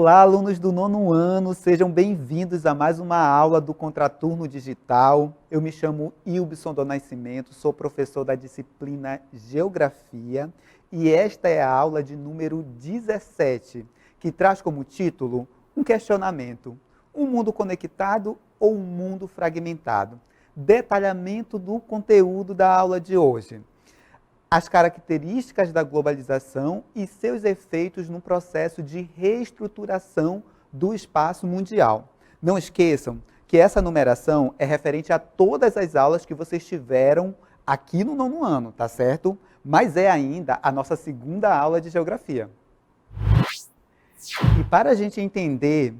Olá, alunos do nono ano, sejam bem-vindos a mais uma aula do Contraturno Digital. Eu me chamo Ilbson do Nascimento, sou professor da disciplina Geografia e esta é a aula de número 17, que traz como título um questionamento: um mundo conectado ou um mundo fragmentado? Detalhamento do conteúdo da aula de hoje. As características da globalização e seus efeitos no processo de reestruturação do espaço mundial. Não esqueçam que essa numeração é referente a todas as aulas que vocês tiveram aqui no nono ano, tá certo? Mas é ainda a nossa segunda aula de geografia. E para a gente entender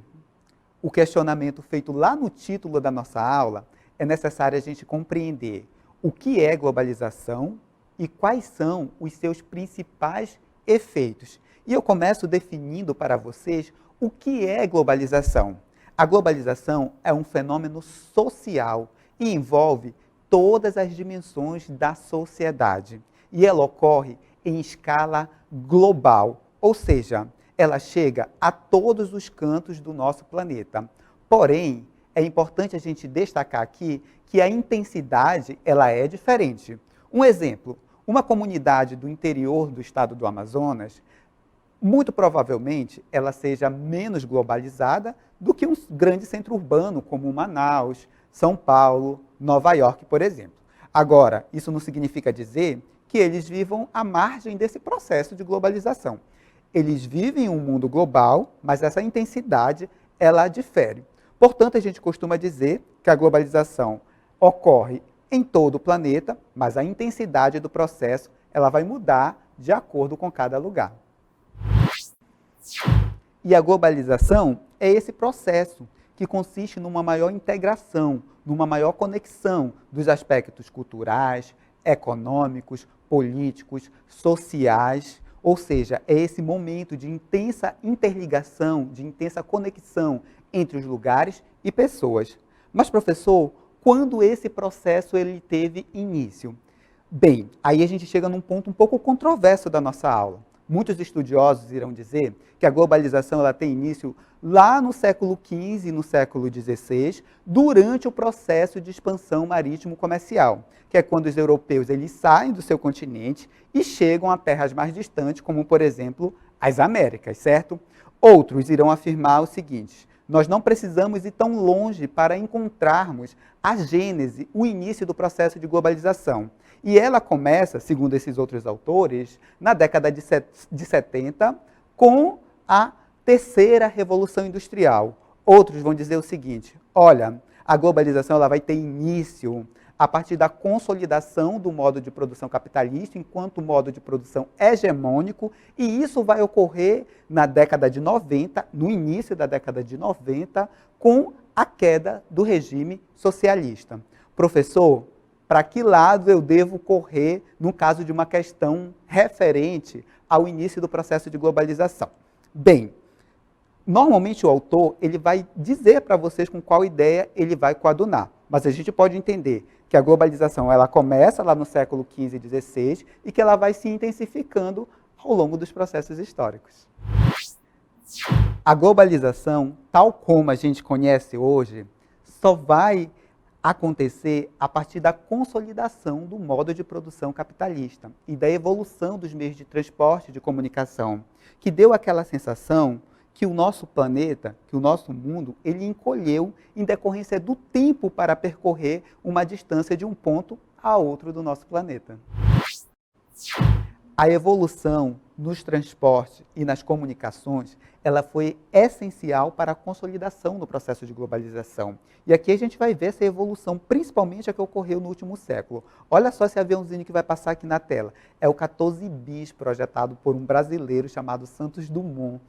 o questionamento feito lá no título da nossa aula, é necessário a gente compreender o que é globalização e quais são os seus principais efeitos. E eu começo definindo para vocês o que é globalização. A globalização é um fenômeno social e envolve todas as dimensões da sociedade. E ela ocorre em escala global, ou seja, ela chega a todos os cantos do nosso planeta. Porém, é importante a gente destacar aqui que a intensidade ela é diferente. Um exemplo: uma comunidade do interior do estado do Amazonas, muito provavelmente ela seja menos globalizada do que um grande centro urbano como Manaus, São Paulo, Nova York, por exemplo. Agora, isso não significa dizer que eles vivam à margem desse processo de globalização. Eles vivem um mundo global, mas essa intensidade ela difere. Portanto, a gente costuma dizer que a globalização ocorre em todo o planeta, mas a intensidade do processo ela vai mudar de acordo com cada lugar. E a globalização é esse processo que consiste numa maior integração, numa maior conexão dos aspectos culturais, econômicos, políticos, sociais, ou seja, é esse momento de intensa interligação, de intensa conexão entre os lugares e pessoas. Mas, professor, quando esse processo ele teve início? Bem, aí a gente chega num ponto um pouco controverso da nossa aula. Muitos estudiosos irão dizer que a globalização ela tem início lá no século XV e no século XVI, durante o processo de expansão marítimo-comercial, que é quando os europeus eles saem do seu continente e chegam a terras mais distantes, como, por exemplo, as Américas, certo? Outros irão afirmar o seguinte: nós não precisamos ir tão longe para encontrarmos a gênese, o início do processo de globalização. E ela começa, segundo esses outros autores, na década de 70, com a terceira revolução industrial. Outros vão dizer o seguinte: olha, a globalização ela vai ter início a partir da consolidação do modo de produção capitalista enquanto modo de produção hegemônico, e isso vai ocorrer na década de 90, no início da década de 90, com a queda do regime socialista. Professor, para que lado eu devo correr no caso de uma questão referente ao início do processo de globalização? Bem, normalmente o autor ele vai dizer para vocês com qual ideia ele vai coadunar, mas a gente pode entender que a globalização ela começa lá no século XV e XVI e que ela vai se intensificando ao longo dos processos históricos. A globalização, tal como a gente conhece hoje, só vai acontecer a partir da consolidação do modo de produção capitalista e da evolução dos meios de transporte e de comunicação, que deu aquela sensação que o nosso planeta, que o nosso mundo, ele encolheu em decorrência do tempo para percorrer uma distância de um ponto a outro do nosso planeta. A evolução nos transportes e nas comunicações, ela foi essencial para a consolidação do processo de globalização. E aqui a gente vai ver essa evolução, principalmente a que ocorreu no último século. Olha só esse aviãozinho que vai passar aqui na tela. É o 14 bis, projetado por um brasileiro chamado Santos Dumont.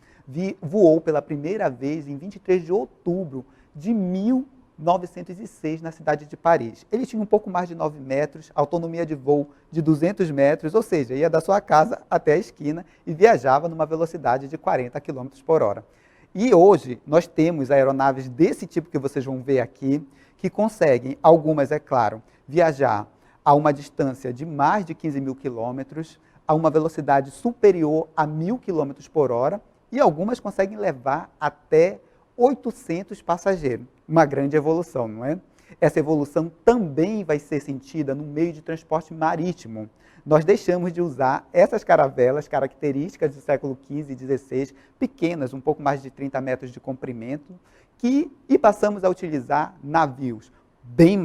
Voou pela primeira vez em 23 de outubro de 1906 na cidade de Paris. Ele tinha um pouco mais de 9 metros, autonomia de voo de 200 metros, ou seja, ia da sua casa até a esquina e viajava numa velocidade de 40 km por hora. E hoje nós temos aeronaves desse tipo que vocês vão ver aqui, que conseguem, algumas é claro, viajar a uma distância de mais de 15 mil quilômetros, a uma velocidade superior a 1.000 km por hora, e algumas conseguem levar até 800 passageiros. Uma grande evolução, não é? Essa evolução também vai ser sentida no meio de transporte marítimo. Nós deixamos de usar essas caravelas características do século XV e XVI, pequenas, um pouco mais de 30 metros de comprimento, e passamos a utilizar navios bem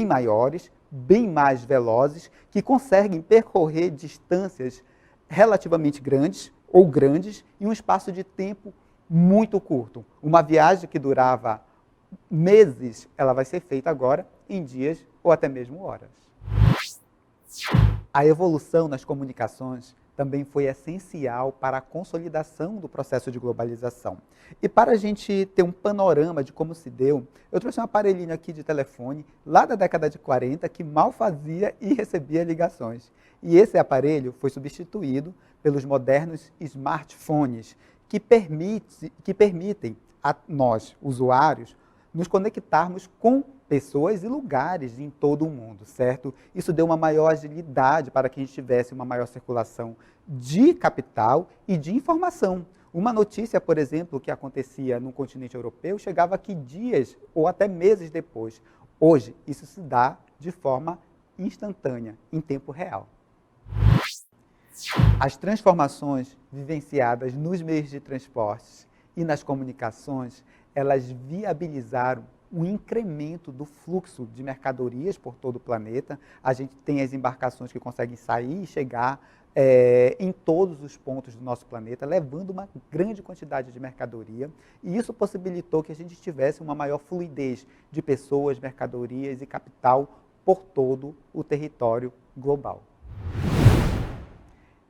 maiores, bem mais velozes, que conseguem percorrer distâncias relativamente grandes ou grandes em um espaço de tempo muito curto. Uma viagem que durava meses, ela vai ser feita agora em dias ou até mesmo horas. A evolução nas comunicações também foi essencial para a consolidação do processo de globalização. E para a gente ter um panorama de como se deu, eu trouxe um aparelhinho aqui de telefone, lá da década de 40, que mal fazia e recebia ligações. E esse aparelho foi substituído pelos modernos smartphones, que permitem a nós, usuários, nos conectarmos com pessoas e lugares em todo o mundo, certo? Isso deu uma maior agilidade para que a gente tivesse uma maior circulação de capital e de informação. Uma notícia, por exemplo, que acontecia no continente europeu, chegava aqui dias ou até meses depois. Hoje, isso se dá de forma instantânea, em tempo real. As transformações vivenciadas nos meios de transporte e nas comunicações, elas viabilizaram um incremento do fluxo de mercadorias por todo o planeta. A gente tem as embarcações que conseguem sair e chegar em todos os pontos do nosso planeta, levando uma grande quantidade de mercadoria, e isso possibilitou que a gente tivesse uma maior fluidez de pessoas, mercadorias e capital por todo o território global.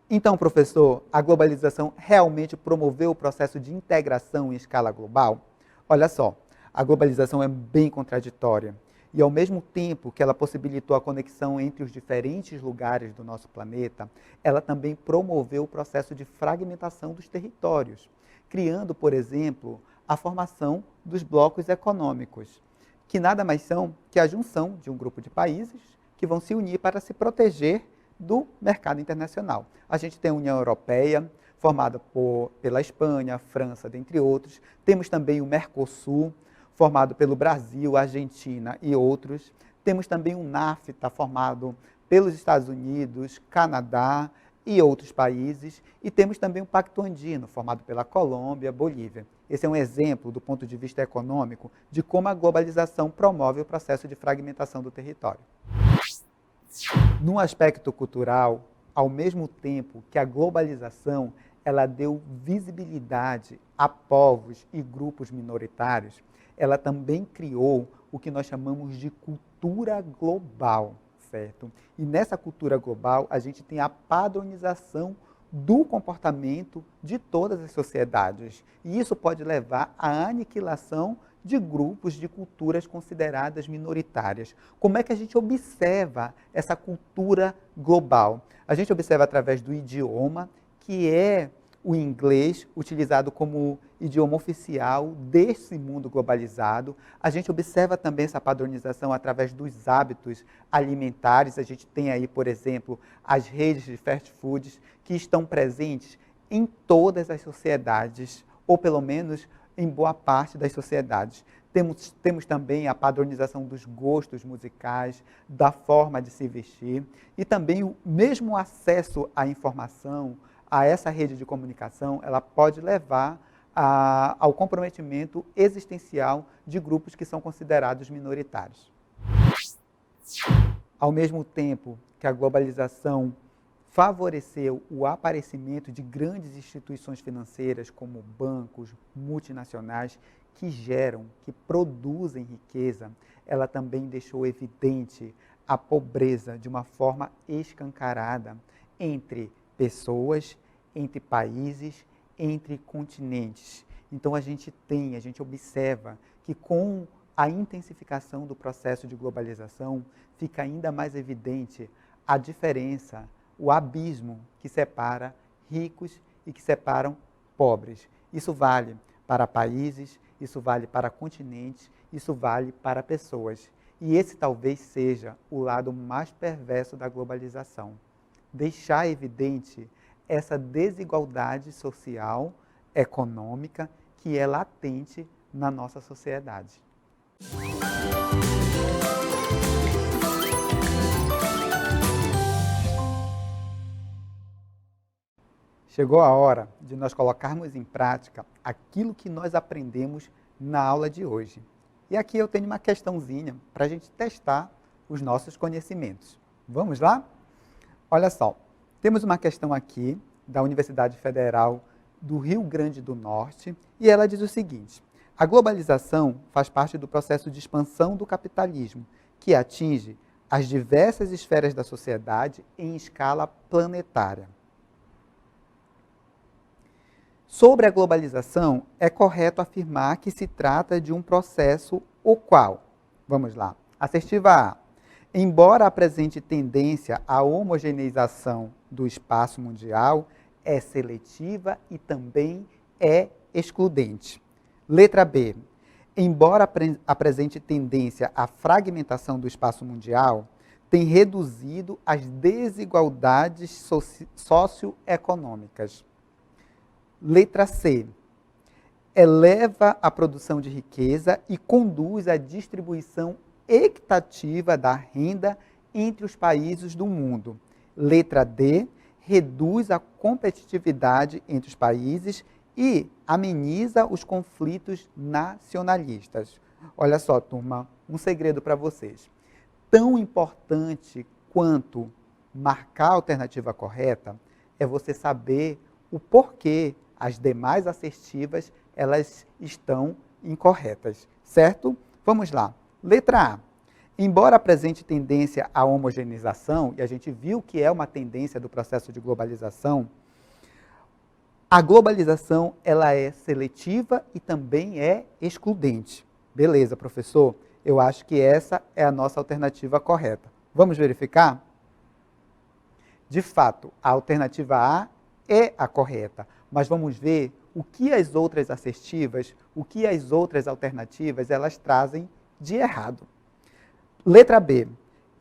Então, professor, a globalização realmente promoveu o processo de integração em escala global? Olha só, a globalização é bem contraditória. E ao mesmo tempo que ela possibilitou a conexão entre os diferentes lugares do nosso planeta, ela também promoveu o processo de fragmentação dos territórios, criando, por exemplo, a formação dos blocos econômicos, que nada mais são que a junção de um grupo de países que vão se unir para se proteger do mercado internacional. A gente tem a União Europeia, formada pela Espanha, França, dentre outros. Temos também o Mercosul, formado pelo Brasil, Argentina e outros. Temos também o NAFTA, formado pelos Estados Unidos, Canadá e outros países. E temos também o Pacto Andino, formado pela Colômbia, Bolívia. Esse é um exemplo, do ponto de vista econômico, de como a globalização promove o processo de fragmentação do território. No aspecto cultural, ao mesmo tempo que a globalização ela deu visibilidade a povos e grupos minoritários, ela também criou o que nós chamamos de cultura global, certo? E nessa cultura global, a gente tem a padronização do comportamento de todas as sociedades. E isso pode levar à aniquilação de grupos, de culturas consideradas minoritárias. Como é que a gente observa essa cultura global? A gente observa através do idioma, que é o inglês, utilizado como idioma oficial desse mundo globalizado. A gente observa também essa padronização através dos hábitos alimentares. A gente tem aí, por exemplo, as redes de fast foods que estão presentes em todas as sociedades, ou pelo menos em boa parte das sociedades. Temos também a padronização dos gostos musicais, da forma de se vestir, e também o mesmo acesso à informação, a essa rede de comunicação, ela pode levar ao comprometimento existencial de grupos que são considerados minoritários. Ao mesmo tempo que a globalização favoreceu o aparecimento de grandes instituições financeiras como bancos, multinacionais, que geram, que produzem riqueza, ela também deixou evidente a pobreza de uma forma escancarada entre pessoas, entre países, entre continentes. Então a gente observa que com a intensificação do processo de globalização, fica ainda mais evidente a diferença, o abismo que separa ricos e que separam pobres. Isso vale para países, isso vale para continentes, isso vale para pessoas. E esse talvez seja o lado mais perverso da globalização. Deixar evidente essa desigualdade social econômica que é latente na nossa sociedade. Chegou a hora de nós colocarmos em prática aquilo que nós aprendemos na aula de hoje. E aqui eu tenho uma questãozinha para a gente testar os nossos conhecimentos. Vamos lá? Olha só, temos uma questão aqui da Universidade Federal do Rio Grande do Norte e ela diz o seguinte: a globalização faz parte do processo de expansão do capitalismo, que atinge as diversas esferas da sociedade em escala planetária. Sobre a globalização, é correto afirmar que se trata de um processo o qual, vamos lá, assertiva A, embora apresente tendência à homogeneização do espaço mundial, é seletiva e também é excludente. Letra B, embora apresente tendência à fragmentação do espaço mundial, tem reduzido as desigualdades socioeconômicas. Letra C, eleva a produção de riqueza e conduz à distribuição equitativa da renda entre os países do mundo. Letra D, reduz a competitividade entre os países e ameniza os conflitos nacionalistas. Olha só, turma, um segredo para vocês. Tão importante quanto marcar a alternativa correta é você saber o porquê as demais assertivas elas estão incorretas, certo? Vamos lá. Letra A. Embora apresente tendência à homogeneização, e a gente viu que é uma tendência do processo de globalização, a globalização ela é seletiva e também é excludente. Beleza, professor? Eu acho que essa é a nossa alternativa correta. Vamos verificar? De fato, a alternativa A é a correta, mas vamos ver o que as outras assertivas, o que as outras alternativas, elas trazem de errado. Letra B.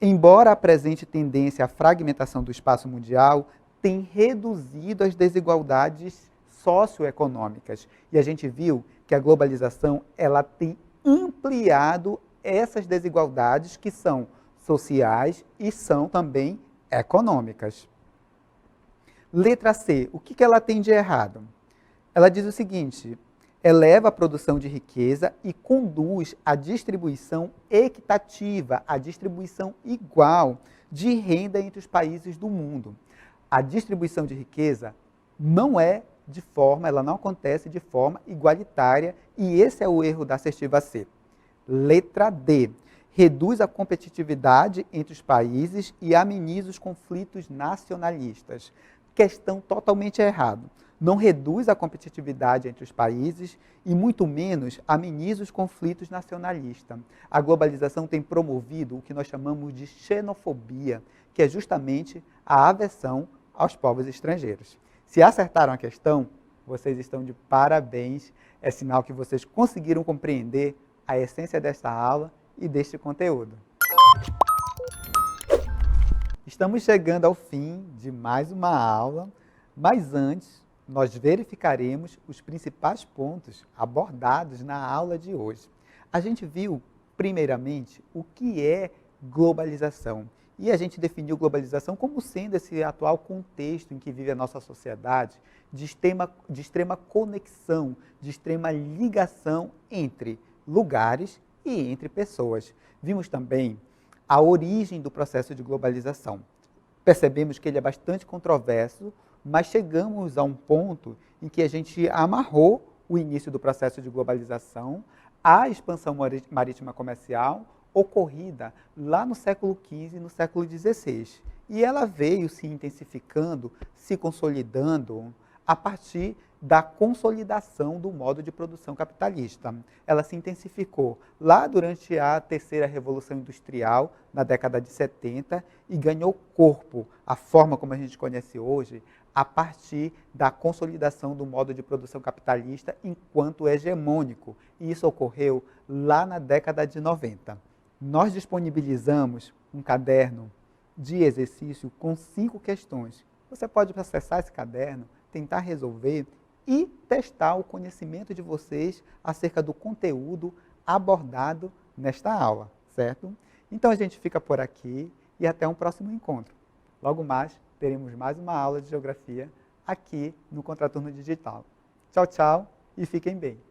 Embora apresente tendência à fragmentação do espaço mundial, tem reduzido as desigualdades socioeconômicas. E a gente viu que a globalização ela tem ampliado essas desigualdades que são sociais e são também econômicas. Letra C. O que ela tem de errado? Ela diz o seguinte: eleva a produção de riqueza e conduz à distribuição equitativa, à distribuição igual de renda entre os países do mundo. A distribuição de riqueza ela não acontece de forma igualitária e esse é o erro da assertiva C. Letra D. Reduz a competitividade entre os países e ameniza os conflitos nacionalistas. Questão totalmente errada. Não reduz a competitividade entre os países e muito menos ameniza os conflitos nacionalistas. A globalização tem promovido o que nós chamamos de xenofobia, que é justamente a aversão aos povos estrangeiros. Se acertaram a questão, vocês estão de parabéns. É sinal que vocês conseguiram compreender a essência desta aula e deste conteúdo. Estamos chegando ao fim de mais uma aula, mas antes nós verificaremos os principais pontos abordados na aula de hoje. A gente viu, primeiramente, o que é globalização. E a gente definiu globalização como sendo esse atual contexto em que vive a nossa sociedade, de extrema conexão, de extrema ligação entre lugares e entre pessoas. Vimos também a origem do processo de globalização. Percebemos que ele é bastante controverso, mas chegamos a um ponto em que a gente amarrou o início do processo de globalização à expansão marítima comercial ocorrida lá no século XV e no século XVI. E ela veio se intensificando, se consolidando a partir da consolidação do modo de produção capitalista. Ela se intensificou lá durante a terceira Revolução Industrial, na década de 70, e ganhou corpo, a forma como a gente conhece hoje, a partir da consolidação do modo de produção capitalista enquanto hegemônico. E isso ocorreu lá na década de 90. Nós disponibilizamos um caderno de exercício com 5 questões. Você pode acessar esse caderno, tentar resolver e testar o conhecimento de vocês acerca do conteúdo abordado nesta aula, certo? Então a gente fica por aqui e até um próximo encontro. Logo mais teremos mais uma aula de geografia aqui no Contraturno Digital. Tchau, tchau e fiquem bem.